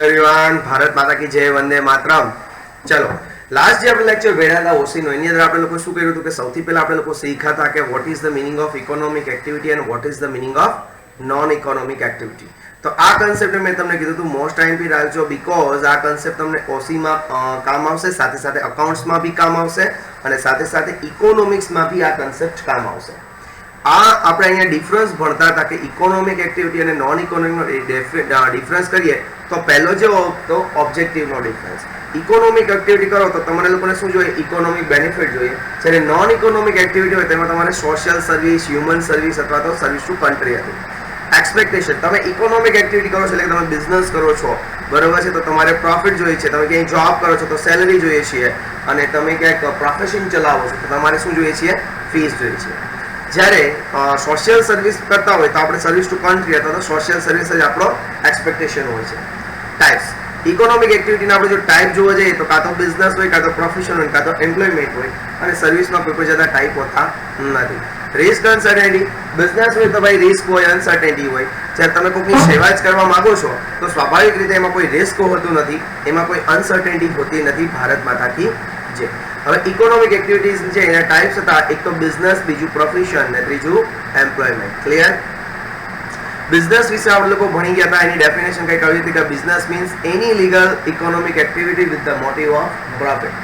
Everyone, Bharat माता की जय, वंदे मातरम। चलो, लास्ट જે આપણે લેક્ચર ભેળા હતા ઓસીનો, એની અંદર આપણે લોકો શું કર્યું હતું કે સૌથી પહેલા આપણે લોકો શીખ્યા હતા કે what is the meaning of economic activity and what is the meaning of non economic activity. તો આ કન્સેપ્ટ મેં તમને કીધું હતું મોસ્ટ ટાઈમથી રાખજો, બીકોઝ આ કન્સેપ્ટ તમને ઓસીમાં કામ આવશે, સાથે સાથે અકાઉન્ટ્સમાં બી કામ આવશે અને સાથે સાથે ઇકોનોમિક્સમાં બી આ કન્સેપ્ટ કામ આવશે. આ આપણે અહીંયા ડિફરન્સ ભણતા હતા કે ઇકોનોમિક એક્ટિવિટી અને નોન ઇકોનોમિકનો ડિફરન્સ કરીએ તો પહેલો જે તો ઓબ્જેક્ટિવનો ડિફરન્સ. ઇકોનોમિક એક્ટિવિટી કરો તો તમારે લોકોને શું જોઈએ? ઇકોનોમિક બેનિફિટ જોઈએ. જ્યારે નોન ઇકોનોમિક એક્ટિવિટી હોય તેમાં તમારે સોશિયલ સર્વિસ, હ્યુમન સર્વિસ અથવા તો સર્વિસ ટુ કન્ટ્રી હતી. એક્સપેક્ટેશન, તમે ઇકોનોમિક એક્ટિવિટી કરો છો એટલે કે તમે બિઝનેસ કરો છો, બરોબર છે, તો તમારે પ્રોફિટ જોઈએ છે. તમે ક્યાંય જોબ કરો છો તો સેલરી જોઈએ છીએ, અને તમે ક્યાંક પ્રોફેશન ચલાવો છો તો તમારે શું જોઈએ છીએ? ફીસ જોઈએ છે. જ્યારે સોશિયલ સર્વિસ કરતા હોય તો આપણે સર્વિસ ટુ કન્ટ્રી અથવા તો સોશિયલ સર્વિસ જ આપણો એક્સપેક્ટેશન હોય છે. ટાઈપ્સ ઇકોનોમિક એક્ટિવિટીના આપણે જો ટાઈપ જોવા જઈએ તો કાં તો બિઝનેસ હોય, કાં તો પ્રોફેશન હોય, કાં તો એમ્પ્લોયમેન્ટ હોય, અને સર્વિસમાં કોઈ જતા ટાઈપ હોતા નથી. રિસ્ક અનસર્ટેનિટી, બિઝનેસ હોય તો ભાઈ રિસ્ક હોય, અનસર્ટેનિટી હોય. જ્યારે તમે કોઈની સેવા જ કરવા માંગો છો તો સ્વાભાવિક રીતે એમાં કોઈ રિસ્ક હોતું નથી, એમાં કોઈ અનસર્ટેનિટી હોતી નથી. ભારત માતા કી જય. હવે ઇકોનોમિક એક્ટિવિટીઝ છે એના ટાઈપ્સ હતા, એક તો બિઝનેસ, બીજું પ્રોફેશન ને ત્રીજું એમ્પ્લોયમેન્ટ. ક્લિયર? બિઝનેસ વિશે આપણે લોકો ભણી ગયા હતા. એની ડેફિનેશન કંઈક આવી હતી કે business means any legal economic activity with the motive of profit.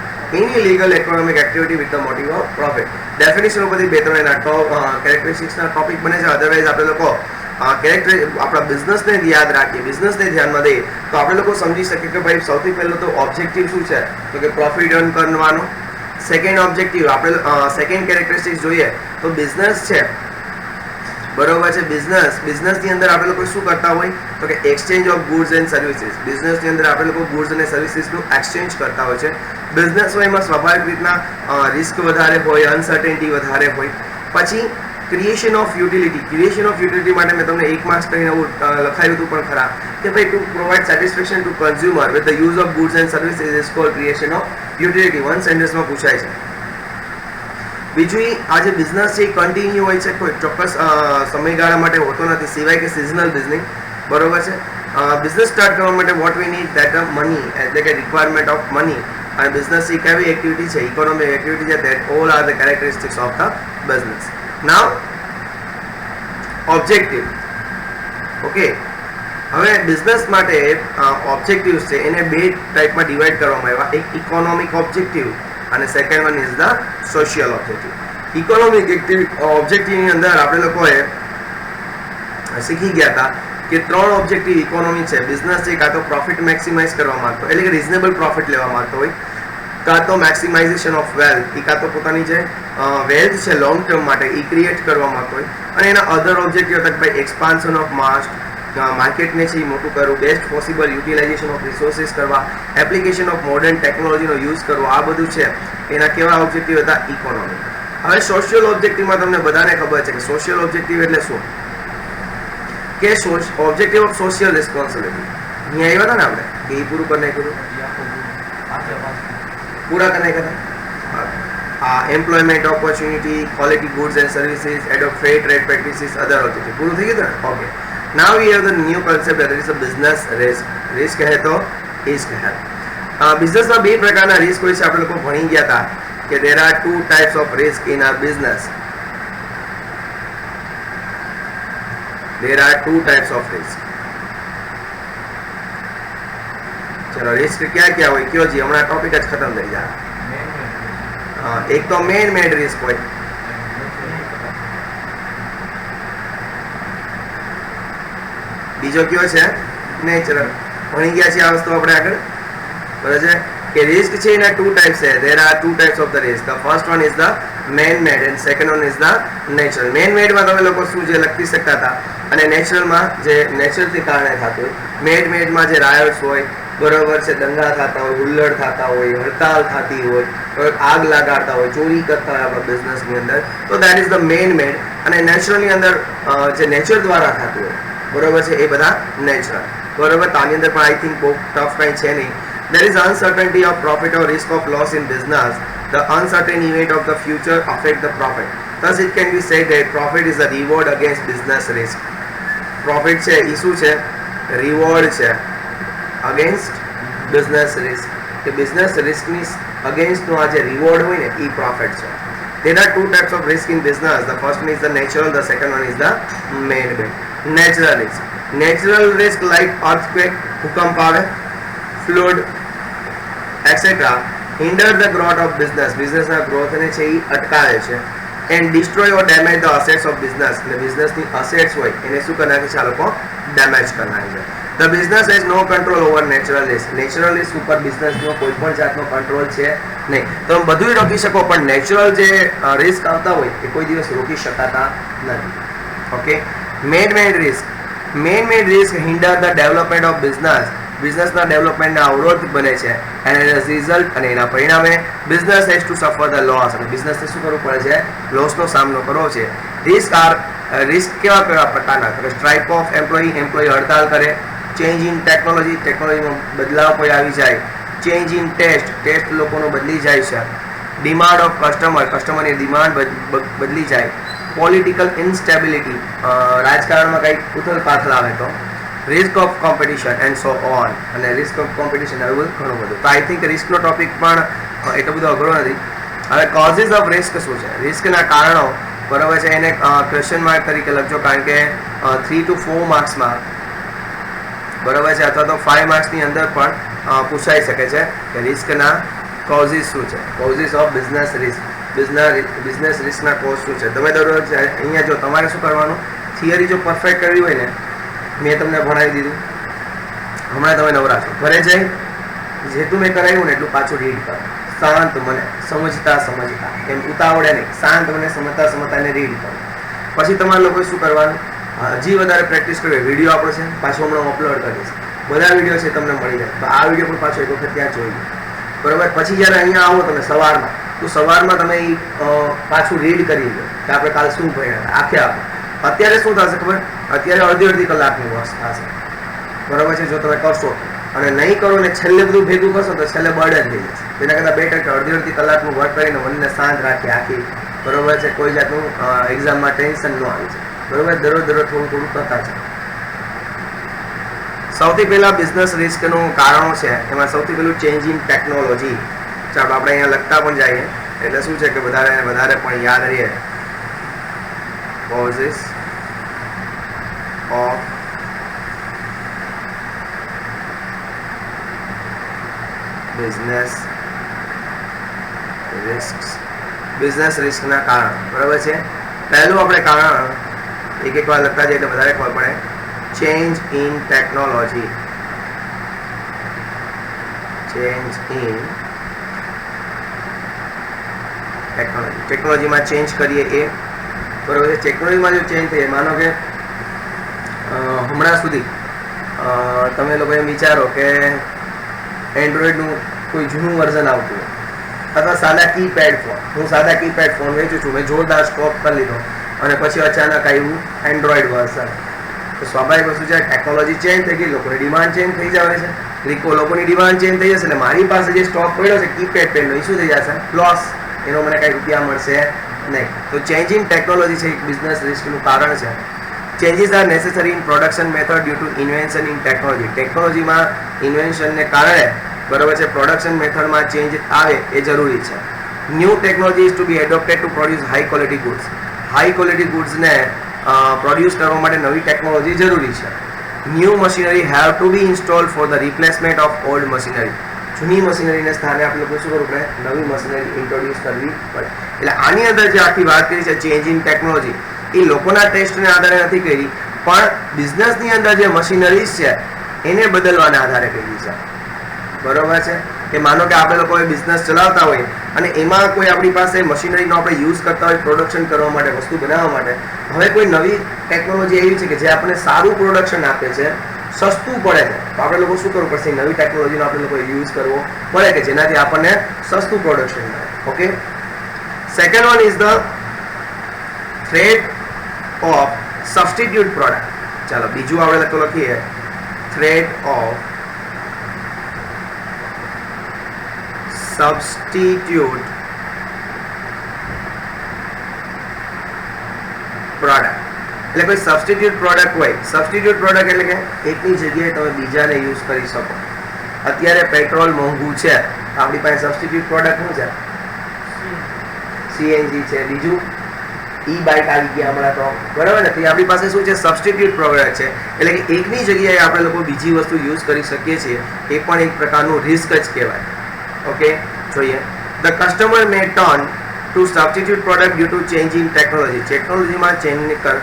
Any legal economic activity with the motive of profit. Definition ઉપરથી બે ત્રણ એના કેરેક્ટરિસ્ટિક્સના ટોપિક બને છે. અધરવાઇઝ આપણે લોકો આપણા બિઝનેસને યાદ રાખીએ, બિઝનેસને ધ્યાનમાં દઈએ તો આપણે લોકો સમજી શકીએ કે ભાઈ સૌથી પહેલો તો ઓબ્જેક્ટિવ શું છે? તો કે પ્રોફિટ અર્ન કરવાનો. સેકન્ડ ઓબ્જેક્ટિવ આપણે સેકન્ડ કેરેક્ટરિસ્ટિક્સ જોઈએ તો બિઝનેસ છે, બરોબર છે. બિઝનેસની અંદર આપણે લોકો શું કરતા હોય તો કે exchange of goods and services. બિઝનેસની અંદર આપણે લોકો ગુડ્સ અને સર્વિસીસનું એક્સચેન્જ કરતા હોય છે. બિઝનેસ હોય એમાં સ્વાભાવિક રીતના રિસ્ક વધારે હોય, અનસર્ટેનિટી વધારે હોય. પછી creation of utility. Creation of utility માટે મેં તમને 1 માર્ક્સ કરીને લખાયું હતું પણ ખરા કે ભાઈ to provide satisfaction to consumer with the use of goods and services is called creation of utility. One સેન્ટેન્સમાં પૂછાય છે. બીજું, આ જે બિઝનેસ છે એ કન્ટિન્યુ હોય છે, કોઈ ચોક્કસ સમયગાળા માટે હોતો નથી, સિવાય કે સિઝનલ બિઝનેસ, બરોબર છે. બિઝનેસ સ્ટાર્ટ કરવા માટે what we need that money, એટલે કે રિક્વાયરમેન્ટ ઓફ મની. અને બિઝનેસ એક એવી એક્ટિવિટી છે, ઇકોનોમિક એક્ટિવિટી છે, that all are the characteristics of the business. Now objective. Okay, હવે બિઝનેસ માટે ઓબ્જેક્ટિવ્સ છે એને બે ટાઈપમાં ડિવાઈડ કરવામાં આવ્યા. એક ઇકોનોમિક ઓબ્જેક્ટિવ અને second one is the social objective. Economic ઓબ્જેક્ટિવની અંદર આપણે લોકોએ શીખી ગયા હતા કે 3 ઓબ્જેક્ટિવ ઇકોનોમી છે. બિઝનેસ છે કાં તો પ્રોફિટ મેક્સિમાઇઝ કરવા માંગતો, એટલે કે રિઝનેબલ પ્રોફિટ લેવા માંગતો હોય, કાં તો મેક્સિમાઇઝેશન ઓફ વેલ્થ, કાં તો પોતાની જે વેલ્થ છે લોંગ ટર્મ માટે એ ક્રિએટ કરવા માંગતો હોય. અને એના અધર ઓબ્જેક્ટિવ હતા કે ભાઈ એક્સપાન્શન ઓફ માર્કેટને છે એ મોટું કરવું, best possible utilization of resources કરવા, એપ્લિકેશન ઓફ મોડર્ન ટેકનોલોજીનો યુઝ કરવો. આ બધું છે એના કેવા ઓબ્જેક્ટિવ હતા? ઇકોનોમિક. હવે સોશિયલ ઓબ્જેક્ટિવમાં તમને બધાને ખબર છે કે સોશિયલ ઓબ્જેક્ટિવ એટલે શું? કે ઓબ્જેક્ટિવ ઓફ સોશિયલ રિસ્પોન્સિબિલિટી. અહીંયા આવ્યા હતા ને આપણે કે એ પૂરું કરી નાખ્યું, પૂરા કરી નાખ્યા. Employment opportunity, quality goods and services, adopt fair trade practices, other objective. પૂરું થઈ ગયું ને? Okay. Now we have the new concept that is a business risk. Risk है तो risk है. Business में બે પ્રકારના risk હોય છે. આપણે લોકો ભણી ગયા હતા કે there are 2 types of risk in our business. There are 2 types of risk. ચલો, risk क्या क्या હોય કયો જી? હમણાં ટોપિક જ ખતમ થઈ જાય. એક તો મેન મેડ રિસ્ક હોય, બીજો કયો છે? નેચરલ. ભણી ગયા છે આ વસ્તુ આપણે આગળ, બરાબર છે કે રિસ્ક છે એના 2 ટાઈપ્સ છે. there are 2 types of the risk. the first one is the man made and second one is the natural. man made માં તમે લોકો શું જે લખી શકતા હતા, અને નેચરલ માં જે નેચરલ થી કારણે થતું હોય. મેડ માં જે રાયટ્સ હોય, બરોબર છે, દંગા થતા હોય, હુલ્લડ થતા હોય, હડતાલ થતી હોય, આગ લગાડતા હોય, ચોરી કરતા હોય આપણા બિઝનેસની અંદર, તો દેટ ઇઝ ધ મેન મેડ. અને નેચરલની અંદર જે નેચર દ્વારા થતું હોય, બરોબર છે, એ બધા નેચરલ. બરોબર. તો આની અંદર પણ આઈ થિંક બહુ ટફ કંઈ છે નહીં. there is uncertainty of profit or risk of loss in business. The uncertain event of the future affect the profit. Thus it can be said that profit is a reward against business risk. Profit છે એ શું છે? Reward છે against business risk, કે business રિસ્કની અગેન્સ્ટનો આ જે reward હોય ને એ profit છે. There are two types of risk in business. The first one is the natural, the second one is the man-made. Natural risk. Natural risk like earthquake, ભૂકંપ આવે, flood, etc. hinder the growth of business. Business ના growth ને છે એ અટકાવે છે. And destroy or damage the assets of business. એટલે business ની assets હોય એને શું કરી નાખે છે આ લોકો? ડેમેજ કરી નાખે છે. The business has no control over natural risk. Natural risk ઉપર business નો કોઈ પણ જાતનો કંટ્રોલ છે નહીં. તમે બધું રોકી શકો પણ નેચરલ જે રિસ્ક આવતા હોય એ કોઈ દિવસ રોકી શકાતા નથી. Okay. Mad risk. Mad risk hinder the development of business. બિઝનેસના ડેવલપમેન્ટના અવરોધ બને છે એન્ડ એઝ રિઝલ્ટ અને એના પરિણામે business has to suffer the loss. અને બિઝનેસને શું કરવું પડે છે? લોસનો સામનો કરવો છે. રિસ્ક કેવા પ્રકારના? સ્ટ્રાઇક ઓફ એમ્પ્લોયી હડતાલ કરે, ચેન્જ ઇન ટેકનોલોજીમાં બદલાવ કોઈ આવી જાય, ચેન્જ ઇન ટેસ્ટ લોકોનો બદલી જાય છે, ડિમાન્ડ ઓફ કસ્ટમરની ડિમાન્ડ બદલી જાય, પોલિટિકલ ઇન્સ્ટેબિલિટી રાજકારણમાં કંઈક ઉથલ પાથલ આવે તો, risk of competition and so on. અને રિસ્ક ઓફ કોમ્પિટિશન એવું બધું ઘણું બધું. તો આઈ થિંક રિસ્કનો ટોપિક પણ એટલો બધો અઘરો નથી. હવે કોઝિસ ઓફ રિસ્ક શું છે? રિસ્કના કારણો બરાબર છે એને ક્વેશ્ચન માર્ક તરીકે લખજો કારણ કે 3 to 4 માર્ક્સમાં બરાબર છે અથવા તો 5 માર્ક્સની અંદર પણ પૂછાઈ શકે છે કે રિસ્કના કોઝિસ શું છે, causes of business risk. Business રિસ્કના કોઝ શું છે? તમે દરરોજ અહીંયા જો તમારે શું કરવાનું, થિયરી જો પરફેક્ટ કરવી હોય ને મેં તમને ભણાવી દીધું, હમણાં તમે નવરા છો, ઘરે જઈ જેટલું મેં કરાવ્યું ને એટલું પાછું રીડ કરો, શાંત મને સમજતા એમ ઉતાવળે નહીં, શાંત મને સમજતા એને રીડ કરો. પછી તમારે લોકોએ શું કરવાનું, હજી વધારે પ્રેક્ટિસ કરવી, વિડીયો આપણો છે પાછો હમણાં અપલોડ કરીશ, બધા વિડીયો છે તમને મળી જાય તો આ વિડીયો પણ પાછો એક વખત ત્યાં જોઈ બરાબર. પછી જ્યારે અહીંયા આવો તમે સવારમાં તો સવારમાં તમે પાછું રીડ કરી લો કે આપણે કાલ શું ભણ્યા આખે અત્યારે શું થશે ખબર? અત્યારે અડધી કલાકની વર્ષ થશે બરાબર છે. જો તમે કરશો અને નહીં કરો ને છેલ્લે બધું ભેગું કરશો તો છેલ્લે બર્ડન થઈ જશે. તેના કરતાં બેટર કે અડધી કલાકનું વર્ક કરીને મનને શાંત રાખી આખી બરાબર છે, કોઈ જાતનું એક્ઝામમાં ટેન્શન ન આવી જાય બરાબર. દરરોજ થોડું કરતા છે. સૌથી પહેલાં બિઝનેસ રિસ્કનું કારણો છે એમાં સૌથી પહેલું ચેન્જ ઇન ટેકનોલોજી. ચાલો આપણે અહીંયા લખતા પણ જઈએ એટલે શું છે કે વધારે પણ યાદ રહીએ. કોઝિસ ઓફ બિઝનેસ રિસ્કના કારણ બરાબર છે. પહેલું આપણે કારણ એક વાર લખતા જઈએ એટલે વધારે ખબર પડે. Change in technology. ટેકનોલોજીમાં ચેન્જ કરીએ એ બરાબર છે. ટેકનોલોજીમાં જો ચેન્જ થઈએ, માનો કે હમણાં સુધી તમે લોકો એમ વિચારો કે એન્ડ્રોઈડનું કોઈ જૂનું વર્ઝન આવતું હોય અથવા સાદા કીપેડ ફોન, હું સાદા કીપેડ ફોન વેચું છું, મેં જોરદાર સ્ટોક કરી લીધો અને પછી અચાનક આવ્યું એન્ડ્રોઈડ વર્ઝન. તો સ્વાભાવિક વસ્તુ છે ટેકનોલોજી ચેન્જ થઈ ગઈ, લોકોની ડિમાન્ડ ચેન્જ થઈ જાય છે, લોકોની ડિમાન્ડ ચેન્જ થઈ જશે એટલે મારી પાસે જે સ્ટોક પડ્યો છે કીપેડ પેનનો એ શું થઈ જશે? લોસ. એનો મને કાંઈ રૂપિયા મળશે નહીં. તો ચેન્જ ઇન ટેકનોલોજી છે એક બિઝનેસ રિસ્કનું કારણ છે. Changes are necessary in production method due to invention in technology. ટેકનોલોજીમાં ઇન્વેન્શનને કારણે બરાબર છે પ્રોડક્શન મેથડમાં ચેન્જ આવે એ જરૂરી છે. New technology is to be adopted to produce high quality goods. High quality ગુડ્સને પ્રોડ્યુસ કરવા માટે નવી ટેકનોલોજી જરૂરી છે. New machinery have to be install for the replacement of old machinery. જૂની મશીનરીને સ્થાને આપણે લોકો શું કરવું પડે? નવી મશીનરી ઇન્ટ્રોડ્યુસ કરવી પડે. એટલે આની અંદર જે આખી વાત કરી છે ચેન્જ ઇન ટેકનોલોજી એ લોકોના ટેસ્ટને આધારે નથી કરી પણ બિઝનેસની અંદર જે મશીનરીઝ છે એને બદલવાના આધારે કરી છે બરોબર છે. કે માનો કે આપણે લોકો બિઝનેસ ચલાવતા હોય અને એમાં કોઈ આપણી પાસે મશીનરીનો આપણે યુઝ કરતા હોય પ્રોડક્શન કરવા માટે, વસ્તુ બનાવવા માટે, હવે કોઈ નવી ટેકનોલોજી એવી છે કે જે આપણને સારું પ્રોડક્શન આપે છે, સસ્તું પડે છે, તો આપણે લોકો શું કરવું પડશે? નવી ટેકનોલોજીનો આપણે લોકો યુઝ કરવો પડે કે જેનાથી આપણને સસ્તું પ્રોડક્શન મળે. Okay. Second one is the threat of substitute product. ચાલો બીજું આપણે લખીએ થ્રેટ ઓફ સબસ્ટિટ્યુટ પ્રોડક્ટ. એટલે કોઈ સબસ્ટિટ્યુટ પ્રોડક્ટ હોય, સબસ્ટિટ્યુટ પ્રોડક્ટ એટલે કે એકની જગ્યાએ તમે બીજાને યુઝ કરી શકો. અત્યારે પેટ્રોલ મોંઘું છે, આપણી પાસે સબસ્ટિટ્યુટ પ્રોડક્ટ શું છે? સીએનજી છે, બીજું ઈ બાઇક આવી ગયા હમણાં તો, બરાબર ને? તો આપણી પાસે શું છે? સબસ્ટિટ્યુટ પ્રોડક્ટ છે, એટલે કે એકની જગ્યાએ આપણે લોકો બીજી વસ્તુ યુઝ કરી શકીએ છીએ. એ પણ એક પ્રકારનું રિસ્ક જ કહેવાય. ઓકે, જોઈએ. The customer may turn to substitute product due to change in technology. ટેકનોલોજીમાં ચેન્જ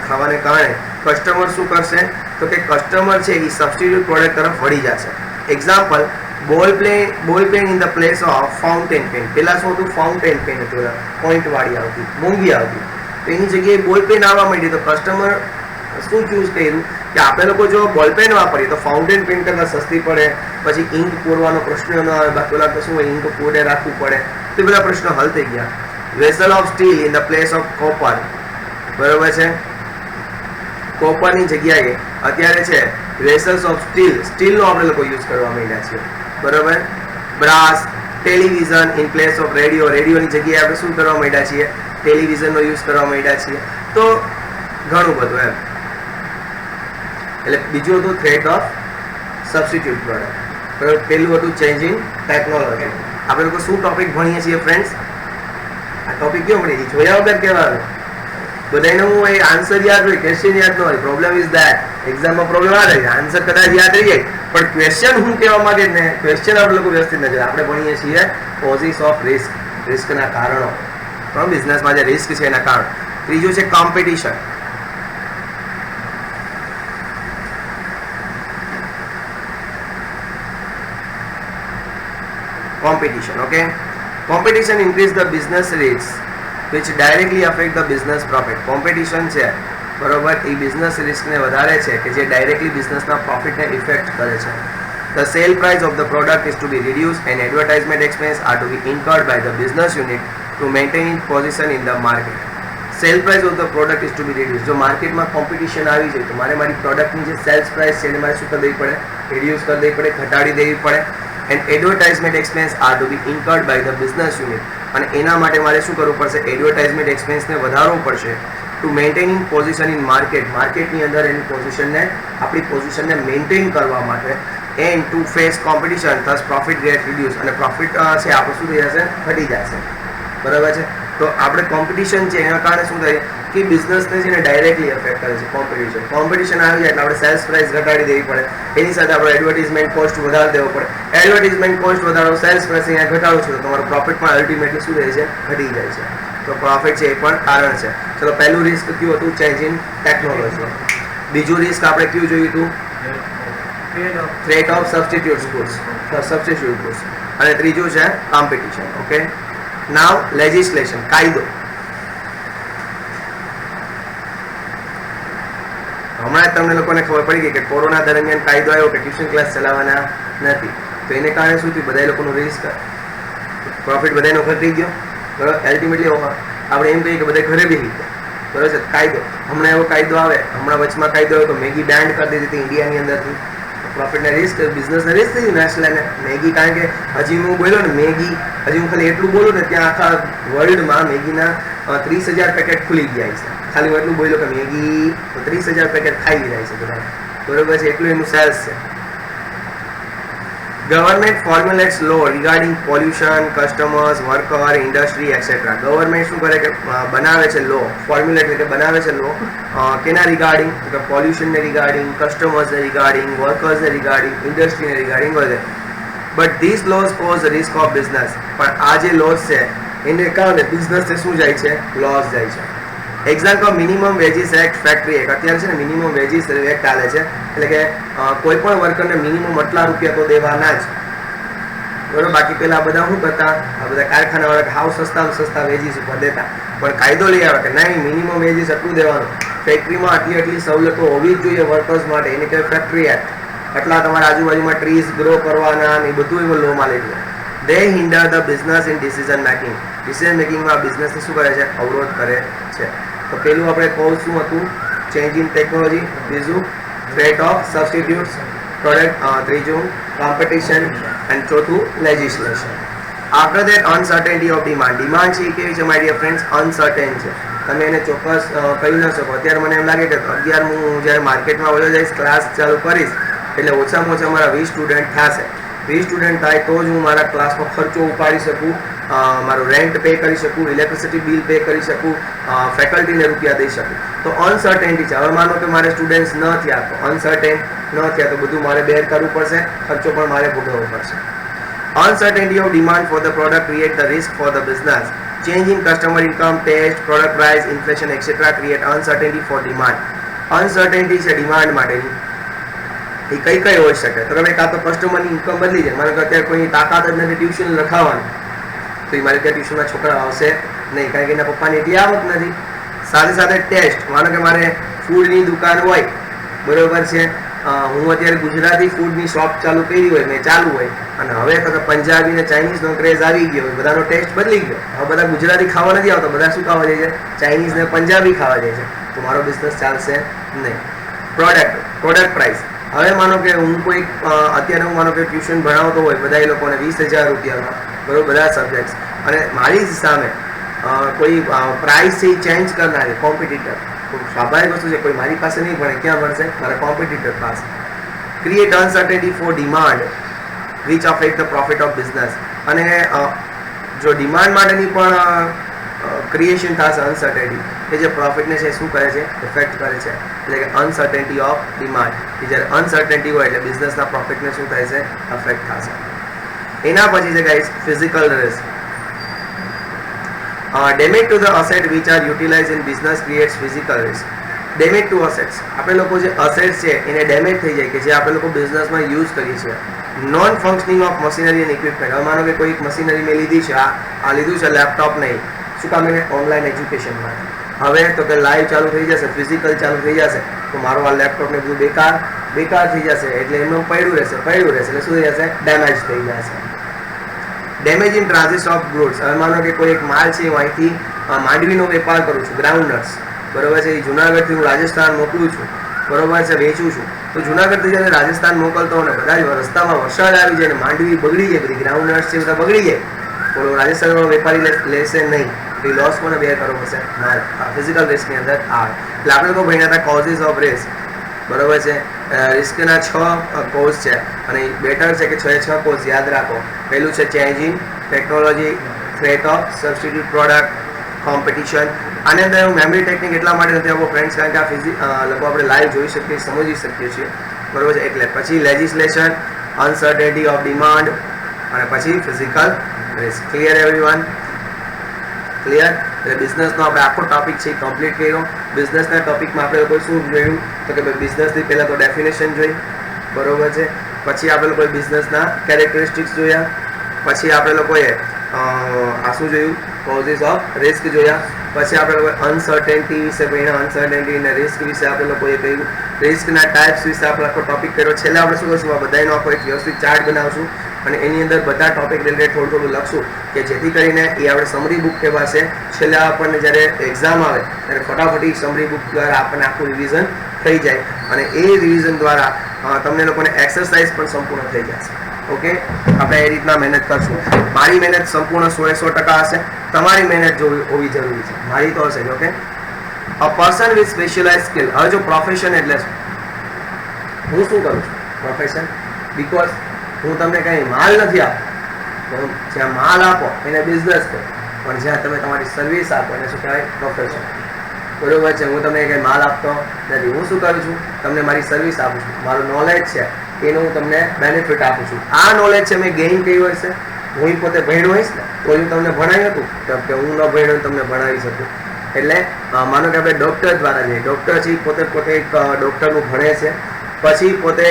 થવાને કારણે કસ્ટમર શું કરશે? તો કે કસ્ટમર છે એ સબસ્ટિટ્યુટ પ્રોડક્ટ તરફ વળી જશે. Example, ball pen in the place of fountain pen. પહેલાં શું હતું? ફાઉન્ટેન પેન હતું, પોઈન્ટવાળી આવતી, મોંઘી આવતી. તો એની જગ્યાએ બોલ પેન આવવા માંડી તો કસ્ટમર શું ચૂઝ કર્યું કે આપણે લોકો જો બોલ પેન વાપરીએ તો ફાઉન્ટેન પેન કરતાં સસ્તી પડે, પછી ઇંક પૂરવાનો પ્રશ્ન ન આવે, બાકી ઓલા તો શું હોય, ઇંક પૂરે રાખવું પડે, તો બધા પ્રશ્નો હલ થઈ ગયા. Vessel of still in the place of copper, બરોબર છે? કોપરની જગ્યાએ અત્યારે છે વેસલ્સ ઓફ સ્ટીલનો આપણે લોકો યુઝ કરવા માંડ્યા છીએ, બરોબર? Brass, television in place of રેડિયોની જગ્યાએ આપણે શું કરવા માંડ્યા છીએ? ટેલિવિઝનનો યુઝ કરવા માંડ્યા છીએ. તો ઘણું બધું એમ. એટલે બીજું હતું થ્રેટ ઓફ સબસ્ટિટ્યુટ પ્રોડક્ટ, બરાબર? પહેલું હતું ચેન્જ ઇન ટેકનોલોજી. આપણે લોકો શું ટોપિક ભણીએ છીએ ફ્રેન્ડ્સ? આ ટોપિક કેવો ભણીએ છીએ? જોયા વગર કેવા આવે? બધાને હું એ આન્સર યાદ હોય, ક્વેશ્ચન યાદ ન હોય. પ્રોબ્લેમ ઇઝ ધેટ એક્ઝામમાં પ્રોબ્લેમ આ રહી, આન્સર કદાચ યાદ રહી જાય, પણ ક્વેશ્ચન હું કહેવા માંગે ને, ક્વેશ્ચન આપણે લોકો વ્યવસ્થિત ન જોઈએ. આપણે ભણીએ છીએ કોઝિસ ઓફ રિસ્ક, રિસ્કના કારણો, પણ બિઝનેસમાં જે રિસ્ક છે એના કારણો. ત્રીજું છે competition. Okay, competition increase the business rates which directly affect the business profit. Competition છે, બરોબર, એ બિઝનેસ રિસ્કને વધારે છે કે જે ડાયરેક્ટલી બિઝનેસના પ્રોફિટને ઇફેક્ટ કરે છે. The sale price of the product is to be reduced and advertisement expense are to be incurred by the business unit to maintain its position in the market. Sale price of the product is to be reduce. જો માર્કેટમાં competition આવી જાય તો મારે મારી પ્રોડક્ટની જે cells price છે એને મારે શું કરી દેવી પડે? રિડ્યુસ કરી દેવી પડે, ઘટાડી દેવી પડે. And advertisement expense are to be incurred by the business unit. અને એના માટે મારે શું કરવું પડશે? એડવર્ટાઇઝમેન્ટ એક્સપેન્સને વધારવું પડશે to maintaining position in market. માર્કેટની અંદર એની પોઝિશનને, આપણી પોઝિશનને મેન્ટેન કરવા માટે. And to face competition thus profit get reduce. અને પ્રોફિટ છે આપણું શું થઈ જશે? ઘટી જશે, બરાબર છે? તો આપણે કોમ્પિટિશન છે એના કારણે શું થાય કે બિઝનેસને છે ને ડાયરેક્ટલી અફેક્ટ કરે છે. કોમ્પિટિશન આવી જાય એટલે આપણે સેલ્સ પ્રાઇસ ઘટાડી દેવી પડે, એની સાથે આપણે એડવર્ટાઇઝમેન્ટ કોસ્ટ વધારી દેવો પડે. એડવર્ટાઇઝમેન્ટ કોસ્ટ વધારો, સેલ્સ પ્રાઇસ અહીંયા ઘટાડો છે તો તમારો પ્રોફિટ પણ અલ્ટિમેટલી શું થાય છે? ઘટી જાય છે. તો પ્રોફિટ છે એ પણ કારણ છે. ચલો, પહેલું રિસ્ક કયું હતું? Change in technology. બીજું રિસ્ક આપણે કયું જોયું હતું? Threat of substitute goods. અને ત્રીજું છે કોમ્પિટિશન. ઓકે, નાવ લેજિસ્લેશન, કાયદો. હમણાં તમને લોકોને ખબર પડી ગઈ કે કોરોના દરમિયાન કાયદો આવ્યો કે ટ્યુશન ક્લાસ ચલાવવાના નથી. તો એને કારણે શું થયું? બધા લોકોનું રિસ્ક, પ્રોફિટ બધાનો ઘટી ગયો, બરાબર? અલ્ટિમેટલી આપણે એમ કહીએ કે બધા ઘરે બેસી ગયા, બરાબર છે? કાયદો, હમણાં એવો કાયદો આવે, હમણાં વચમાં કાયદો આવ્યો તો મેગી બેન્ડ કરી દીધી હતી ઇન્ડિયાની અંદરથી. પ્રોફિટને રિસ્ક, બિઝનેસને રિસ્ક થઈ ગયું નેશનલ મેગી. કારણ કે હજી હું બોલ્યો ને મેગી, હજી હું ખાલી એટલું બોલું ને ત્યાં આખા વર્લ્ડમાં મેગીના 30,000 પેકેટ ખુલી ગયા છે. ખાલી હું એટલું બોલ્યો કે મેગી 30,000 પેકેટ ખાઈ જાય છે બધા, બરોબર છે? એટલું એનું સેલ્સ છે. Government formulates law regarding pollution, customers, worker, industry etcetera. Government શું કરે કે બનાવે છે લો, ફોર્મ્યુલેટ એટલે બનાવે છે લો. કેના રિગાર્ડિંગ? તો કે પોલ્યુશનને રિગાર્ડિંગ, કસ્ટમર્સને રિગાર્ડિંગ, વર્કર્સને રિગાર્ડિંગ, ઇન્ડસ્ટ્રીને રિગાર્ડિંગ વગેરે. But these laws pose risk of business. પણ આ જે લોઝ છે એને કારણે બિઝનેસને શું જાય છે? લોસ જાય છે. Example, minimum veggies act, factory act. અત્યારે છે ને મિનિમમ વેજીસ એક્ટ ચાલે છે, એટલે કે કોઈ પણ વર્કરને મિનિમમ આટલા રૂપિયા તો દેવાના જ, બરોબર? બાકી પેલા બધા શું કરતા? આ બધા કારખાનાવાળા હાવ સસ્તા વેજીસ ઉપર દેતા, પણ કાયદો લઈ આવે કે નહીં, મિનિમમ વેજીસ આટલું દેવાનું. ફેક્ટરીમાં આટલી સવલતો હોવી જ જોઈએ વર્કર્સ માટે, એની કહેવાય ફેક્ટરી એક્ટ. આટલા તમારા આજુબાજુમાં ટ્રીઝ ગ્રો કરવાના ને બધું એમાં લોમાં લઈ લે. They hinder the business in decision making. Decision મેકિંગમાં બિઝનેસને શું કરે છે? અવરોધ કરે છે. તો પેલું આપણે કહું શું હતું? Change in technology. બીજું થ્રેટ ઓફ સબસ્ટિટ્યુટ્સ પ્રોડક્ટ. ત્રીજું કોમ્પિટિશન. અને ચોથું legislation. After that uncertainty of demand. Demand છે એ કેવી છે માય ડિયર ફ્રેન્ડ્સ? અનસર્ટેન છે. તમે એને ચોક્કસ કહી ન શકો. અત્યારે મને એમ લાગે કે 11 હું જ્યારે માર્કેટમાં વયો જઈશ, ક્લાસ ચાલુ કરીશ એટલે ઓછામાં ઓછા મારા 20 સ્ટુડન્ટ થશે. 20 સ્ટુડન્ટ થાય તો જ હું મારા ક્લાસમાં ખર્ચો ઉપાડી શકું, મારું રેન્ટ પે કરી શકું, ઇલેક્ટ્રિસિટી બિલ પે કરી શકું, ફેકલ્ટીને રૂપિયા દઈ શકું. તો અનસર્ટેનિટી છે. હવે માનો કે મારે સ્ટુડન્ટ્સ ન થયા, તો અનસર્ટેન ન થયા તો બધું મારે બેર કરવું પડશે, ખર્ચો પણ મારે ભોગવવો પડશે. Uncertainty of demand for the product create the risk for the business. Change in customer income, taste, product price, inflation, etc. create uncertainty for demand. Uncertainty છે ડિમાન્ડ માટેની. એ કઈ કઈ હોઈ શકે? તો તમે કાં તો કસ્ટમરની ઇન્કમ બદલી જાય. માનો કે અત્યારે કોઈની તાકાત જ નથી ટ્યુશન લખાવવાની, તો એ મારે ત્યાં ટ્યુશનના છોકરા આવશે નહીં, કારણ કે એના પપ્પાની એટલી આવક નથી. સાથે સાથે ટેસ્ટ, માનો કે મારે ફૂડની દુકાન હોય, બરોબર છે, હું અત્યારે ગુજરાતી ફૂડની શોપ ચાલુ કરી હોય, મેં ચાલુ હોય, અને હવે તો પંજાબી ને ચાઇનીઝનો ક્રેઝ આવી ગયો, બધાનો ટેસ્ટ બદલી ગયો. હવે બધા ગુજરાતી ખાવા નથી આવતા, બધા શું ખાવા જાય છે? ચાઇનીઝ ને પંજાબી ખાવા જાય છે. તો મારો બિઝનેસ ચાલશે નહીં. પ્રોડક્ટ પ્રાઇસ, હવે માનો કે હું કોઈ અત્યારે હું માનો કે ટ્યુશન ભણાવતો હોય, બધા એ લોકોને 20,000 રૂપિયામાં, બરોબર, બધા સબ્જેક્ટ્સ, અને મારી જ સામે કોઈ પ્રાઇસ છે ચેન્જ કરનારી કોમ્પિટિટર, સ્વાભાવિક વસ્તુ છે, કોઈ મારી પાસે નહીં ભણે, ક્યાં ભણશે? મારા કોમ્પિટિટર પાસે. Create uncertainty for demand which affect the profit of business. અને જો ડિમાન્ડ માટેની પણ ક્રિએશન થશે અનસર્ટેનિટી, કે જે પ્રોફિટને છે શું કરે છે? ઇફેક્ટ કરે છે. એટલે કે અનસર્ટેનિટી ઓફ ડિમાન્ડ, કે જ્યારે અનસર્ટેનિટી હોય એટલે બિઝનેસના પ્રોફિટને શું થાય છે? અફેક્ટ થશે. એના પછી છે guys physical risk. Damage to the asset which are utilized in business creates physical risk. Damage to assets, આપણે લોકો જે assets છે એને ડેમેજ થઈ જાય, કે જે આપણે લોકો બિઝનેસમાં યુઝ કરીએ છીએ. Non functioning of machinery and equipment, હવે માનો કે કોઈ એક મશીનરી મેં લીધી છે, આ લીધું છે લેપટોપ નહીં, શું કામ? એને ઓનલાઈન એજ્યુકેશન માટે. હવે તો કે લાઈવ ચાલુ થઈ જશે, ફિઝિકલ ચાલુ થઈ જશે, તો મારું આ લેપટોપ ને બધું બેકાર થઈ જશે, એટલે એમનું પડ્યું રહેશે, એટલે શું થઈ જશે? ડેમેજ થઈ જશે. Damage in transit of goods, હવે માનો કે કોઈ એક માલ છે, હું અહીંથી માંડવીનો વેપાર કરું છું, ગ્રાઉન્ડનટ્સ, બરોબર છે, એ જુનાગઢથી હું રાજસ્થાન મોકલું છું, બરોબર છે, વેચું છું. તો જુનાગઢથી જ્યારે રાજસ્થાન મોકલતો હોય ને બધા જ રસ્તામાં વરસાદ આવી જાય ને માંડવી બગડી જાય, બધી ગ્રાઉન્ડનટ્સ છે બધા બગડી જાય, બોલો રાજસ્થાનનો વેપારી લેશે નહીં, તો એ લોસ મને બેર કરવો પડશે. ફિઝિકલ રિસ્કની અંદર આવે. એટલે આપણે લોકો ભણ્યા હતા કોઝિસ ઓફ રિસ્ક, બરોબર છે. રિસ્કના 6 કોઝ છે, અને બેટર છે કે 6 કોઝ યાદ રાખો. પહેલું છે change in technology, threat of substitute product, competition. આની અંદર હું મેમરી ટેકનિક એટલા માટે નથી આપો ફ્રેન્ડ્સ, કારણ કે આ લોકો આપણે લાઈવ જોઈ શકીએ, સમજી શકીએ છીએ, બરોબર છે. એટલે પછી લેજિસ્લેશન, અનસર્ટેનિટી ઓફ ડિમાન્ડ, અને પછી physical risk. Clear everyone? Clear? એટલે બિઝનેસનો આપણે આખો ટોપિક છે કમ્પ્લીટ કર્યો. બિઝનેસના ટોપિકમાં આપણે કોઈ શું જોયું? તો કે બિઝનેસની પહેલાં તો ડેફિનેશન જોઈ, બરોબર છે. પછી આપણે લોકોએ બિઝનેસના કેરેક્ટરિસ્ટિક્સ જોયા, પછી આપણે લોકોએ આ શું જોયું? કોઝિસ ઓફ રિસ્ક જોયા. પછી આપણે લોકોએ અનસર્ટેનિટી વિશે ભણ્યા, અનસર્ટેનિટી અને રિસ્ક વિશે આપણે લોકોએ કહ્યું, રિસ્કના ટાઈપ્સ વિશે આપણે આખો ટોપિક કર્યો. છેલ્લે આપણે શું કરશું? આ બધાનો આખો એક વ્યવસ્થિત ચાર્ટ બનાવશું, અને એની અંદર બધા ટોપિક રિલેટેડ થોડું લખશું, કે જેથી કરીને એ આપણે સમરી બુક કહેવાશે. છેલ્લે આપણને જ્યારે એક્ઝામ આવે ત્યારે ફટાફટી સમરી બુક દ્વારા આપણને આખું રિવિઝન થઈ જાય, અને એ રિવિઝન દ્વારા તમને લોકોને એક્સરસાઇઝ પણ સંપૂર્ણ થઈ જશે. ઓકે, આપણે એ રીતના મહેનત કરશું. મારી મહેનત સંપૂર્ણ 100% હશે, તમારી મહેનત હોવી જરૂરી છે. મારી તો હશે જ. Okay, a person with specialise skill. હવે જો પ્રોફેશન એટલે શું? હું શું કરું છું? પ્રોફેશન. બીકોઝ હું તમને કંઈ માલ નથી આપતો, જ્યાં માલ આપો એને બિઝનેસ કહો, પણ જ્યાં તમે તમારી સર્વિસ આપો એને શું કહેવાય? પ્રોફેશન. બરોબર છે. હું તમને કંઈ માલ આપતો નથી, હું શું કરું છું? તમને મારી સર્વિસ આપું છું, મારું નોલેજ છે એનું હું તમને બેનિફિટ આપું છું. આ નોલેજ છે મેં ગેઇન કર્યું હશે, હું પોતે ભણ્યો હોઈશ ને તો હું તમને ભણાવ્યું હતું, કે હું ન ભણ્યો તમને ભણાવી શકું. એટલે માનો કે આપણે ડૉક્ટર દ્વારા જઈએ, ડૉક્ટર છે પોતે એક ડૉક્ટરનું ભણે છે, પછી પોતે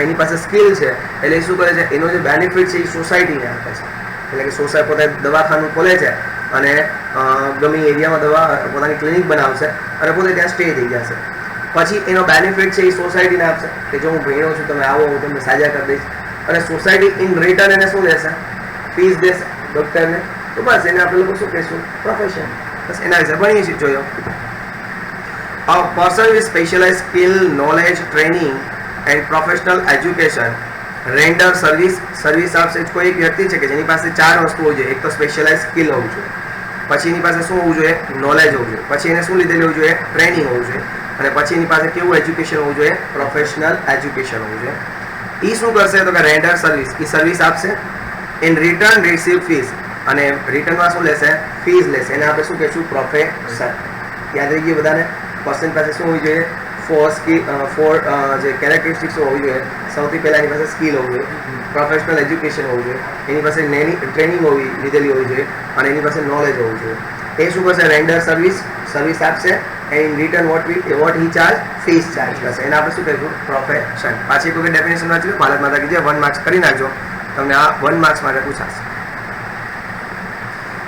એની પાસે સ્કિલ છે, એટલે શું કરે છે? એનો જે બેનિફિટ છે એ સોસાયટીને આપે છે. એટલે કે સોસાયટી પોતે દવાખાનું ખોલે છે, અને ગમે એરિયામાં પોતાની ક્લિનિક બનાવશે, અને પોતે ત્યાં સ્ટે થઈ જશે. પછી એનો બેનિફિટ છે એ સોસાયટીને આપશે, કે જો હું ભણ્યો છું, તમે આવો, હું તમને સાજા કરી દઈશ. અને સોસાયટી ઇન રિટર્ન એને શું લેશે? ફીસ દેશે ડૉક્ટરને. તો બસ એને આપણે લોકો શું કહીશું? પ્રોફેશન. બસ એના વિશે ભણીએ છીએ. જોયો, a person with specialized skill, knowledge, training and professional education render service આપશે. કોઈ એક વ્યક્તિ છે કે જેની પાસે 4 વસ્તુ હોવી જોઈએ. એક તો સ્પેશિયલાઇઝ સ્કિલ હોવું જોઈએ, પછી એની પાસે શું હોવું જોઈએ? નોલેજ હોવું જોઈએ, પછી એને શું લીધેલું હોવું જોઈએ? ટ્રેનિંગ હોવું જોઈએ, અને પછી એની પાસે કેવું એજ્યુકેશન હોવું જોઈએ? પ્રોફેશનલ એજ્યુકેશન હોવું જોઈએ. ई શું કરશે તો કે રેન્ડર સર્વિસ, એ સર્વિસ આપશે, ઇન રિટર્ન રિસીવ ફીસ, અને રિટર્નમાં શું લેશે? ફીસ લેશે. એને આપણે શું કહીશું? પ્રોફેશન. યાદ રહી ગયું બધાને? પર્સન પાસે શું હોવી જોઈએ? ફોર જે કેરેક્ટરિસ્ટિક્સ હોવી જોઈએ. સૌથી પહેલાં એની પાસે સ્કિલ હોવી જોઈએ, પ્રોફેશનલ એજ્યુકેશન હોવું જોઈએ, એની પાસે ટ્રેનિંગ લીધેલી હોવી જોઈએ, અને એની પાસે નોલેજ હોવું જોઈએ. એ શું કરશે? રેન્ડર સર્વિસ આપશે, and in written what he charge? Fees charge કરશે. એને આપણે શું કહીશું? પ્રોફેશન. પાછી કોઈ ડેફિનેશન વાંચ્યું? ભારત માતા કી જય. 1 માર્ક્સ કરી નાખજો, તમને આ 1 માર્ક્સ માટે પૂછાશે.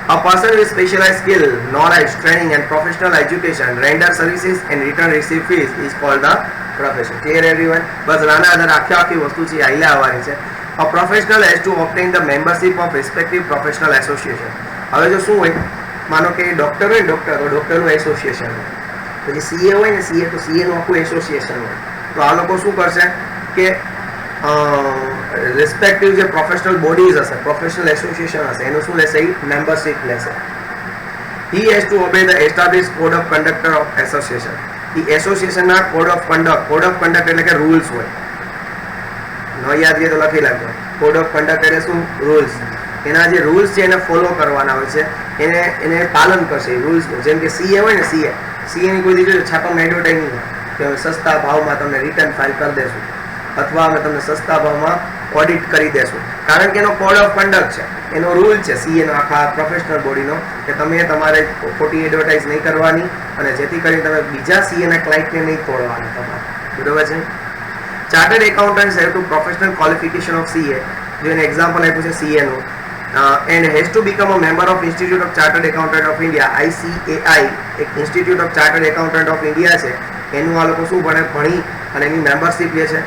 A person with specialized skill, knowledge, training and professional education render services and return receive fees is called the profession. Clear everyone? બસ આના આધારે આખી વસ્તુ છે આઈલા આવવાની છે. A professional has to obtain the membership of respective professional association. હવે જો શું હોય, માનો કે ડોક્ટર હોય, તો ડોક્ટરનું એસોસિએશન હોય, પછી સીએ હોય ને, સીએ તો સીએનું આખું એસોસિએશન હોય. તો આ લોકો શું કરશે કે રિસ્પેક્ટિવ જે પ્રોફેશનલ બોડીઝ હશે, પ્રોફેશનલ એસોસિએશન હશે, એનું શું લેશે? મેમ્બરશિપ લેશે. He has to obey the establish code of conductor of association. એ એસોસિએશનના કોડ ઓફ કન્ડક્ટ એટલે કે રૂલ્સ હોય. ન યાદ રહે તો લખી લાગજો. કોડ ઓફ કન્ડક્ટ એટલે શું? રૂલ્સ. એના જે રૂલ્સ છે એને ફોલો કરવાના હોય છે, એને પાલન કરશે એ રૂલ્સનું. જેમ કે સીએ હોય ને, સીએની કોઈ દીધું છાપામાં એડવર્ટાઇઝિંગ હોય કે અમે સસ્તા ભાવમાં તમને રિટર્ન ફાઇલ કરી દેશું, અથવા અમે તમને સસ્તા ભાવમાં ઓડિટ કરી દેશું. કારણ કે એનો કોડ ઓફ કન્ડક્ટ છે, એનો રૂલ છે સીએનો, આખા પ્રોફેશનલ બોડીનો, કે તમે તમારે ખોટી એડવર્ટાઇઝ નહીં કરવાની, અને જેથી કરીને તમે બીજા સીએના ક્લાયન્ટને નહીં તોડવાના તમારે. બરોબર છે? Chartered accountants have to professional qualification of CA. જો એને એક્ઝામ્પલ આપ્યું છે સીએનું, and has to become a member of institute of chartered accountant of India. ICAI એક institute of chartered accountant of India છે, એનું આ લોકો શું ભણી અને એની મેમ્બરશીપ લે છે.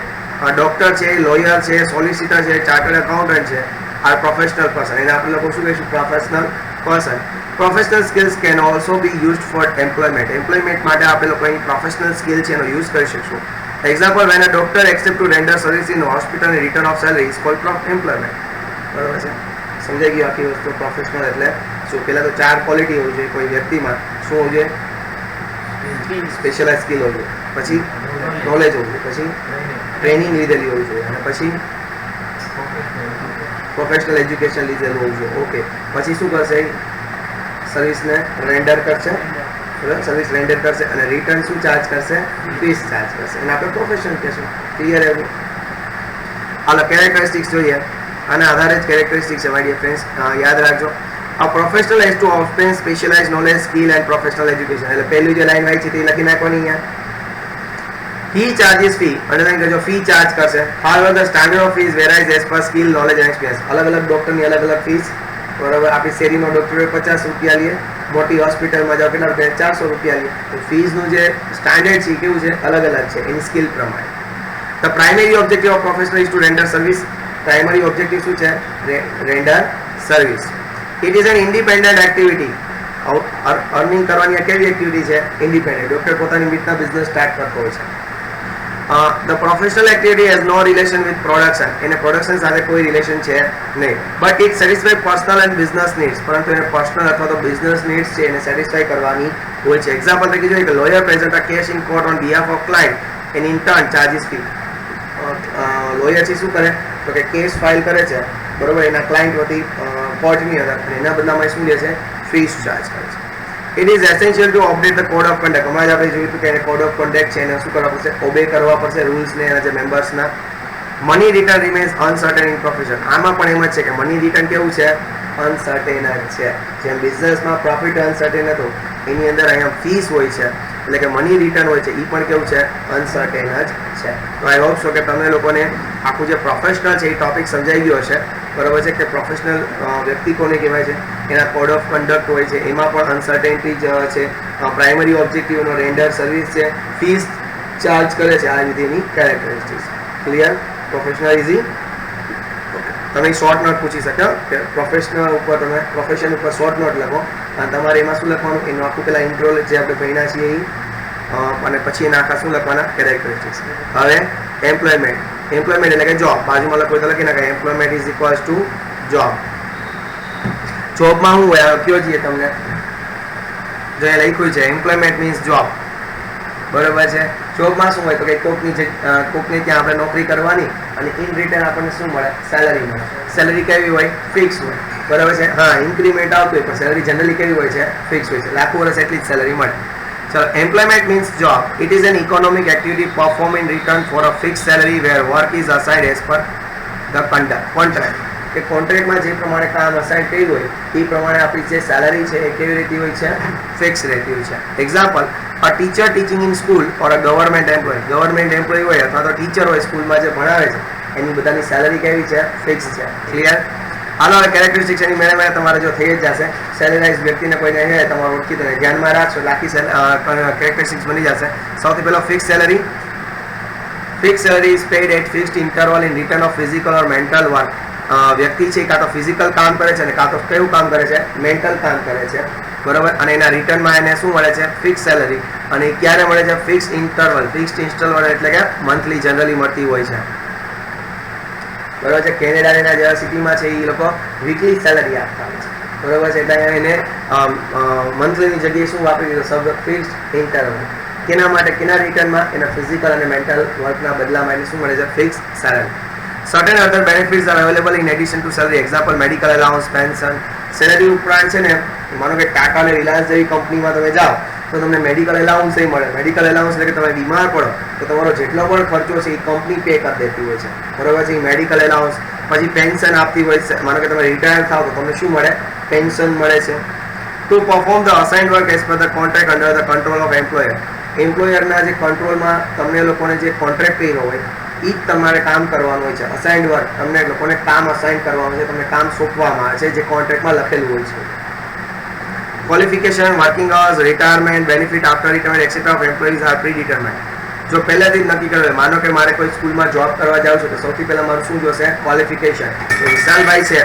ડોક્ટર છે, લોયર છે, સોલિસિટર છે, ચાર્ટર્ડ એકાઉન્ટન્ટ છે, આ પ્રોફેશનલ પર્સન. એને આપણે લોકો શું કહીશું? Professional person. Professional skills can also B used four employment માટે આપણે લોકો અહીં પ્રોફેશનલ સ્કિલ છે એનો યુઝ કરી શકશું. Example, when a doctor accept to render service in hospital and return of salary is called employment. બરાબર છે? સમજાઈ ગયું આખી વસ્તુ? પ્રોફેશનલ એટલે શું? પહેલાં તો 4 ક્વોલિટી હોવી જોઈએ કોઈ વ્યક્તિમાં. શું હોવું જોઈએ? સ્પેશિયલાઇઝ સ્કિલ હોવી જોઈએ, પછી નોલેજ હોવું જોઈએ, પછી ટ્રેનિંગ લીધેલી હોવી જોઈએ, અને પછી પ્રોફેશનલ એજ્યુકેશન લીધેલું હોવું જોઈએ. ઓકે, પછી શું કરશે? સર્વિસને રેન્ડર કરશે, સર્વિસ રેન્ડર કરશે, અને રિટર્ન શું ચાર્જ કરશે? ફીસ ચાર્જ કરશે. એને આપણે પ્રોફેશન કહેશું. ક્લિયર? એવું હાલો કેરેક્ટરિસ્ટિક્સ જોઈએ. આના આધારે જ કેરેક્ટરિસ્ટિક્સ છે માય ડિયર ફ્રેન્ડ્સ, યાદ રાખજો. A professional has to obtain specialized knowledge, skill and professional education. એટલે પહેલી જે લાઈન વાઈ છે તે લખી નાખવાની અહીંયા. He charges fee, અંડરલાઈન કરજો, ફી ચાર્જ કરશે. However, the standard of fees varies as per skill, knowledge and experience. અલગ અલગ ડોક્ટરની અલગ અલગ ફીસ. બરાબર? આપણી શેરીનો ડોક્ટર 50 રૂપિયા લે, મોટી હોસ્પિટલમાં જાઓ કેટલા રૂપિયા? 400 રૂપિયા લે. તો ફીસનું જે સ્ટાન્ડર્ડ છે કેવું છે? અલગ અલગ છે એની સ્કિલ પ્રમાણે. The primary objective of professional is to render service. Primary objective શું છે? Render service. It is an independent activity. Earning કરવાની આ કેવી એક્ટિવિટી છે? ઇન્ડિપેન્ડન્ટ. ડોક્ટર પોતાની રીતના બિઝનેસ સ્ટાર્ટ કરતો હોય છે. The professional activity has no relation with production. એને પ્રોડક્શન સાથે કોઈ રિલેશન છે નહીં. But it satisfy personal and business needs. પરંતુ એને પર્સનલ અથવા તો બિઝનેસ નીડ્સ છે એને સેટિસ્ફાઈ કરવાની હોય છે. એક્ઝામ્પલ તરીકે જોઈએ કે lawyer present a case in court on behalf of client and in turn charges fee. Lawyer છે શું કરે તો કે કેસ ફાઇલ કરે છે, બરોબર, એના ક્લાયન્ટ વતી કોર્ટની અંદર, અને એના બદલામાં શું લે છે? ફીસ ચાર્જ કરે છે. It is essential to update the code of conduct. હમણાં જ આપણે જોયું હતું કે એને કોડ ઓફ કન્ડક્ટ છે એને શું કરવા પડશે? ઓબે કરવા પડશે રૂલ્સને, એના જે મેમ્બર્સના. Money return remains uncertain in profession. આમાં પણ એમ જ છે કે મની રિટર્ન કેવું છે? અનસર્ટેન જ છે. જેમ બિઝનેસમાં પ્રોફિટ અનસર્ટેન હતું, એની અંદર અહીંયા ફીસ હોય છે, એટલે કે મની રિટર્ન હોય છે, એ પણ કેવું છે? અનસર્ટેન જ છે. તો આઈ હોપ છો કે તમને લોકોને આખું જે પ્રોફેશનલ છે એ ટોપિક સમજાઈ ગયો હશે. બરાબર છે? કે પ્રોફેશનલ વ્યક્તિ કોને કહેવાય છે? એના કોડ ઓફ કન્ડક્ટ હોય છે, એમાં પણ અનસર્ટેનિટી જ છે. પ્રાઇમરી ઓબ્જેક્ટિવનો રેન્ડર સર્વિસ છે, ફીસ ચાર્જ કરે છે, આ રીતે એની કેરેક્ટરિસ્ટિક્સ. ક્લિયર? Professional easy. તમે શોર્ટ નોટ પૂછી શકો કે પ્રોફેશનલ ઉપર તમે પ્રોફેશન ઉપર શોર્ટ નોટ લખો, અને તમારે એમાં શું લખવાનું? એનું આખું પેલા ઇન્ટ્રો જે આપણે ભણ્યા છીએ એ, અને પછી એના આખા શું લખવાના? કેરેક્ટરિસ્ટિક્સ. હવે એમ્પ્લોયમેન્ટ. એમ્પ્લોયમેન્ટ એટલે કે જોબ. બાજુમાં લખો તો લખી નાખાય employment is equals to job. જોબમાં શું હોય? કયો છીએ તમને? જો એ લખ્યું છે એમ્પ્લોયમેન્ટ મીન્સ જોબ. બરોબર છે. જોબમાં શું હોય તો કે કોકની ત્યાં આપણે નોકરી કરવાની અને ઇન રિટર્ન આપણને શું મળે? સેલરી મળે. સેલરી કેવી હોય? ફિક્સ હોય. બરાબર છે. હા, ઇન્ક્રીમેન્ટ આવતું હોય પણ સેલરી જનરલી કેવી હોય છે? ફિક્સ હોય છે. લાખો વર્ષ એટલી જ સેલરી મળે. So employment means job. It is an economic activity performed in return for a fixed salary where work is assigned as per the contract. કે કોન્ટ્રાક્ટમાં જે પ્રમાણે કામ અસાઇન કર્યું હોય એ પ્રમાણે આપણી જે સેલરી છે એ કેવી રહેતી હોય છે? ફિક્સ રહેતી હોય છે. Example, a teacher teaching in school or a government employee હોય અથવા તો ટીચર હોય સ્કૂલમાં જે ભણાવે છે એની બધાની સેલરી કેવી છે? ફિક્સ છે. ક્લિયર? હાલો, હવે કેરેક્ટરિસ્ટિક્સ એની મેળે તમારે જો થઈ જ જશે. સેલેરાઇઝ વ્યક્તિને કોઈને હે તમારે ઓળખી દો, ધ્યાનમાં રાખશો એટલે આખી કેરેક્ટરિસ્ટિક્સ બની જશે. સૌથી પહેલો fix salary. Fix salary is paid at fixed interval in return of physical or mental work. વ્યક્તિ છે કાં તો ફિઝિકલ કામ કરે છે અને કાં તો કેવું કામ કરે છે? મેન્ટલ કામ કરે છે. બરાબર. અને એના રિટર્નમાં એને શું મળે છે? Fix salary. અને ક્યારે મળે છે? Fix interval. ફિક્સ્ડ ઇન્ટરવલ એટલે કે મંથલી જનરલી મળતી હોય છે. બરાબર છે. કેનેડાના જેવા સિટીમાં છે એ લોકો વીકલી સેલરી આપતા હોય છે. બરાબર છે. એટલે એને મંથલીની જગ્યાએ શું વાપરી દીધો શબ્દ? Fixed interval. કેના માટે? કેના રિટર્નમાં? એના ફિઝિકલ અને મેન્ટલ વર્કના બદલામાં એને શું મળે છે? Fix salary. Certain other benefits are available in addition to salary. Example, medical allowance, pension. Salary ઉપરાંત છે ને, માનો કે ટાટા અને રિલાયન્સ જેવી કંપનીમાં તમે જાઓ તો તમને મેડિકલ એલાઉન્સ મળે. મેડિકલ એલાઉન્સ એટલે કે તમે બીમાર પડો તો તમારો જેટલો પણ ખર્ચો છે એ કંપની પે કરી દેતી હોય છે. બરોબર છે. એ મેડિકલ એલાઉન્સ. પછી પેન્શન આપતી હોય છે. માનો કે તમે રિટાયર થાવ તો તમને શું મળે? પેન્શન મળે છે. To perform the assigned work as per the contract under the control of employer. એમ્પ્લોયરના જે કંટ્રોલમાં તમને લોકોને જે કોન્ટ્રાક્ટ કર્યો હોય એ જ તમારે કામ કરવાનું હોય છે. અસાઇન્ડ વર્ક, તમને લોકોને કામ અસાઇન કરવાનું છે, તમને કામ સોંપવામાં આવે છે જે કોન્ટ્રાક્ટમાં લખેલું હોય છે. Qualification, working hours, retirement, benefit after retirement etcetera of employees are predetermined. જો પહેલાથી જ નક્કી કરેલું, માનો કે મારે કોઈ સ્કૂલમાં જોબ કરવા જાઉં છું તો સૌથી પહેલાં મારું શું જોશે? ક્વોલિફિકેશન. વિશાલભાઈ છે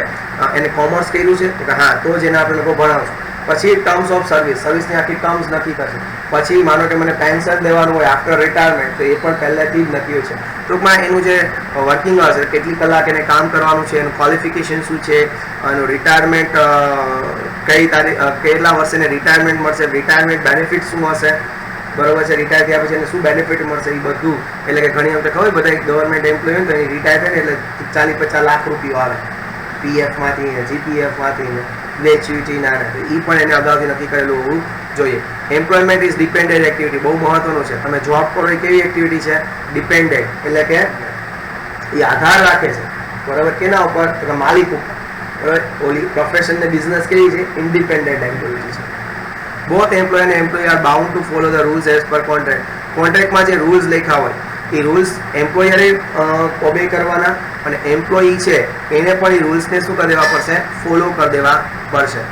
એને કોમર્સ કર્યું છે તો હા, તો જ એને આપણે લોકો ભણાવશું. પછી ટર્મ્સ ઓફ સર્વિસની આખી ટર્મ્સ નક્કી કરશે. પછી માનો કે મને પેન્શન દેવાનું હોય આફ્ટર રિટાયરમેન્ટ તો એ પણ પહેલેથી જ નક્કી હોય છે. ટૂંકમાં એનું જે વર્કિંગ અવર્સ છે, કેટલી કલાક એને કામ કરવાનું છે, એનું ક્વોલિફિકેશન શું છે, એનું રિટાયરમેન્ટ કઈ તારીખ, કેટલા વર્ષે એને રિટાયરમેન્ટ મળશે, રિટાયરમેન્ટ બેનિફિટ શું હશે, બરોબર છે, રિટાયર થયા પછી એને શું બેનિફિટ મળશે એ બધું. એટલે કે ઘણી વખત ખબર બધા ગવર્મેન્ટ એમ્પ્લોય હોય તો એ રિટાયર થાય ને એટલે 40-50 લાખ રૂપિયા આવે પીએફમાંથી ને જીપીએફમાંથી ને ગ્રેચ્યુટીના, એ પણ એને અગાઉથી નક્કી કરેલું હોવું જોઈએ. Employment is dependent activity. બહુ મહત્વનું છે. તમે જોબ કરો એ કેવી એક્ટિવિટી છે? ડિપેન્ડન્ટ. એટલે કે એ આધાર રાખે છે બરાબર કેના ઉપર? તો માલિક ઉપર. બરાબર. ઓલી પ્રોફેશન ને બિઝનેસ કેવી છે? ઇન્ડિપેન્ડન્ટ એક્ટિવિટી છે. બોથ એમ્પ્લોય અને employer are bound to follow the rules as per contract. કોન્ટ્રાક્ટમાં જે રૂલ્સ લખ્યા હોય એ રૂલ્સ એમ્પ્લોયરે ઓબે કરવાના અને એમ્પ્લોયી છે એને પણ એ રૂલ્સને શું કરી દેવા પડશે? ફોલો કરી દેવા પડશે.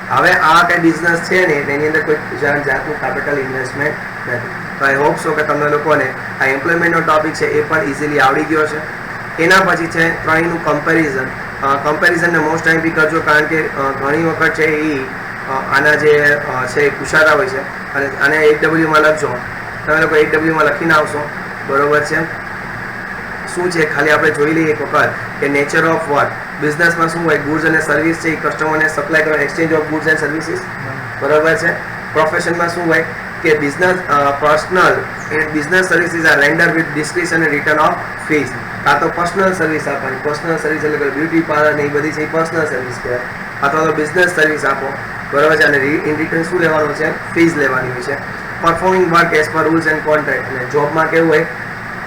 હવે આ કંઈ બિઝનેસ છે ને એની અંદર કોઈ જાતનું કેપિટલ ઇન્વેસ્ટમેન્ટ નથી. તો આઈ હોપ સો કે તમને લોકોને આ એમ્પ્લોયમેન્ટનો ટોપિક છે એ પણ ઇઝીલી આવડી ગયો છે. એના પછી છે ત્રણેયનું કમ્પેરિઝન. કમ્પેરિઝનને મોસ્ટ ટાઈમ બી કરજો કારણ કે ઘણી વખત છે એ આના જે છે પૂછાતા હોય છે. અને આને 8W લખજો. તમે લોકો 8W લખીને આવશો. બરોબર છે. શું છે ખાલી આપણે જોઈ લઈએ એક વખત કે નેચર ઓફ વર્ક. બિઝનેસમાં શું હોય? ગુડ્સ અને સર્વિસ છે એ કસ્ટમરને સપ્લાય કરવા, exchange of goods and services. બરોબર છે. પ્રોફેશનમાં શું હોય કે business personal business services are render with description અને રિટર્ન ઓફ ફીસ. કાં તો પર્સનલ સર્વિસ આપવાની. પર્સનલ સર્વિસ એટલે બ્યુટી પાર્લર ને એ બધી છે એ પર્સનલ સર્વિસ કહેવાય. અથવા તો બિઝનેસ સર્વિસ આપો. બરોબર છે. અને ઇન રિટર્ન શું લેવાનું છે? ફીસ લેવાની હોય છે. પરફોર્મિંગ વર્ક એઝ પર રૂલ્સ એન્ડ કોન્ટ્રાક્ટ. અને જોબમાં કેવું હોય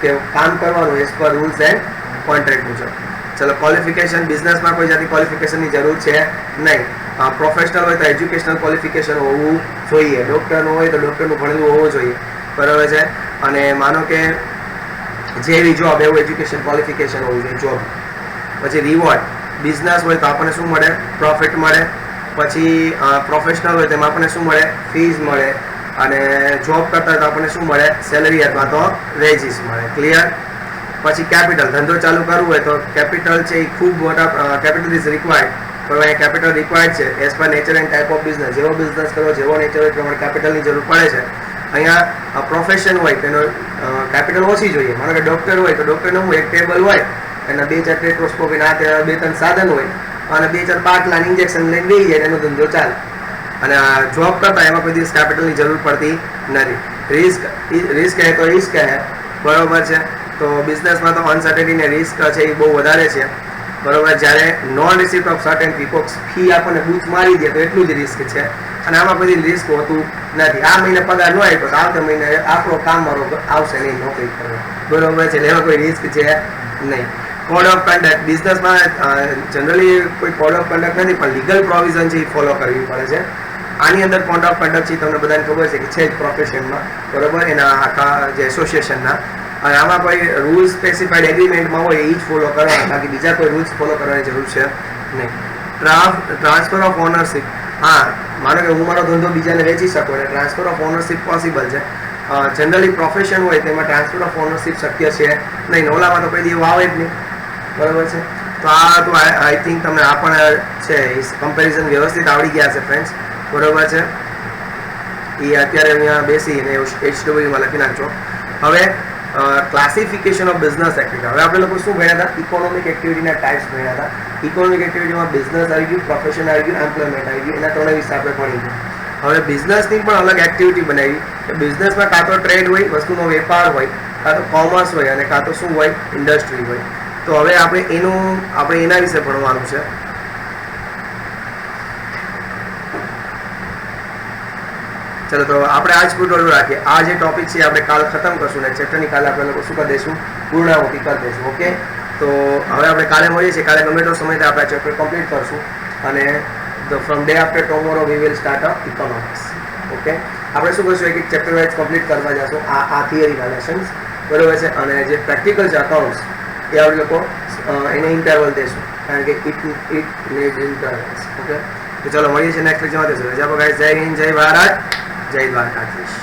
કે કામ કરવાનું as per rules and contract મુજબ. ચલો, ક્વોલિફિકેશન. બિઝનેસમાં કોઈ જાતની ક્વોલિફિકેશનની જરૂર છે નહીં. પ્રોફેશનલ હોય તો એજ્યુકેશનલ ક્વોલિફિકેશન હોવું જોઈએ. ડૉક્ટરનું હોય તો ડૉક્ટરનું ભણેલું હોવું જોઈએ. બરાબર છે. અને માનો કે જેવી જોબ એવું એજ્યુકેશન ક્વોલિફિકેશન હોવું જોઈએ જોબ. પછી રિવોર્ડ. બિઝનેસ હોય તો આપણને શું મળે? પ્રોફિટ મળે. પછી પ્રોફેશનલ હોય તેમાં આપણને શું મળે? ફીસ મળે. અને જોબ કરતા તો આપણને શું મળે? સેલરી અથવા તો વેજીસ મળે. ક્લિયર? પછી કેપિટલ. ધંધો ચાલુ કરવું હોય તો કેપિટલ છે એ ખૂબ મોટા કેપિટલ ઇઝ રિક્વાયર્ડ. પણ અહીંયા કેપિટલ રિક્વાયર્ડ છે as per nature and type of business. જેવો બિઝનેસ કરો, જેવો નેચર હોય પ્રમાણે કેપિટલની જરૂર પડે છે. અહીંયા પ્રોફેશન હોય તેનો કેપિટલ ઓછી જોઈએ. માનો કે ડૉક્ટર હોય તો ડૉક્ટરનું એક ટેબલ હોય, એના 2-4 ટેટ્રોસ્કોપી ના 2-3 સાધન હોય અને 2-4 બાટલા ઇન્જેક્શન લઈને બેસી જાય એનો ધંધો ચાલે. અને જોબ કરતા એમાં કોઈ દિવસ કેપિટલની જરૂર પડતી નથી. રિસ્ક है तो रिस्क है बराबर है। तो बिजनेस में तो अनसर्टेनिटी ने रिस्क है ये बहुत વધારે છે बराबर। જ્યારે नॉन रिसिप्ट ऑफ सर्टेन फी આપણને બૂચ મારી દે તો એટલું જ રિસ્ક છે અને આમાં કોઈ રિસ્ક હોતું નથી। આ મહિને પગાર ન આવ્યો તો આવતા મહિને આપણો કામ મારો આવશે નહીં નોકરી કરવા બરાબર છે, એમાં કોઈ રિસ્ક છે નહીં। કોડ ઓફ કન્ડક્ટ બિઝનેસમાં જનરલી કોઈ કોડ ઓફ કન્ડક્ટ નથી પણ લીગલ પ્રોવિઝન છે એ ફોલો કરવી પડે છે। આની અંદર કોડ ઓફ કન્ડક્ટ છે તમને બધાને ખબર છે કે છે જ પ્રોફેશનમાં બરાબર, એના આખા જે એસોસિએશનના। અને આમાં કોઈ રૂલ્સ સ્પેસિફાઈડ એગ્રીમેન્ટમાં હોય એ જ ફોલો કરવાના, બાકી બીજા કોઈ રૂલ્સ ફોલો કરવાની જરૂર છે નહીં। ટ્રાન્સફર ઓફ ઓનરશિપ, હા માનો કે હું મારો ધંધો બીજાને વેચી શકું એટલે ટ્રાન્સફર ઓફ ઓનરશિપ પોસિબલ છે। જનરલી પ્રોફેશન હોય તેમાં ટ્રાન્સફર ઓફ ઓનરશિપ શક્ય છે નહીં, ઓલામાં તો કોઈ દી આવે જ નહીં બરાબર છે। તો આ તો આઈ થિંક તમને આ પણ છે કમ્પેરિઝન વ્યવસ્થિત આવડી ગયા છે ફ્રેન્ડ્સ બરાબર છે। એ અત્યારે અહીંયા બેસીને HWમાં લખી નાખજો। હવે ક્લાસિફિકેશન ઓફ બિઝનેસ એક્ટિવિટી, હવે આપણે લોકો શું ભણ્યા હતા? ઇકોનોમિક એક્ટિવિટીના ટાઈપ્સ ભણ્યા હતા। ઇકોનોમિક એક્ટિવિટીમાં બિઝનેસ આવી ગયું, પ્રોફેશન આવી ગયું, એમ્પ્લોયમેન્ટ આવી ગયું, એના ત્રણે વિશે આપણે ભણી ગયા। હવે બિઝનેસની પણ અલગ એક્ટિવિટી બનાવી કે બિઝનેસમાં કાં તો ટ્રેડ હોય, વસ્તુનો વેપાર હોય, કાં તો કોમર્સ હોય અને કાં તો શું હોય ઇન્ડસ્ટ્રી હોય। તો હવે આપણે એના વિશે ભણવાનું છે। ચલો તો આપણે આજ પૂરું રાખીએ। આ જે ટોપિક છે આપણે કાલ ખતમ કરશું ને ચેપ્ટરની કાલે આપણે લોકો શું કરી દઈશું? પૂર્ણાહુતિ કરી દઈશું। ઓકે, તો હવે આપણે કાલે મળીએ છીએ। કાલે ગમે તો સમયથી આપણે ચેપ્ટર કમ્પ્લીટ કરશું અને from day after tomorrow we will start a economics. Okay, આપણે શું કરશું? એક ચેપ્ટર વાઇઝ કમ્પ્લીટ કરવા જશું આ થિયરીના લેસન્સ બરાબર છે। અને જે પ્રેક્ટિકલ છે અકાઉન્ટ્સ એ આપણે લોકો એને ઇન્ટરવલ દઈશું કારણ કે ઇટ નીડ ઇન્ટરવલ્સ। ઓકે, તો ચલો મળીએ છીએ નેક્સ્ટ લેક્ચરમાં। રજા બગાઈ, જય હિન્દ, જય ભારત, જય દ્વારકાધીશ।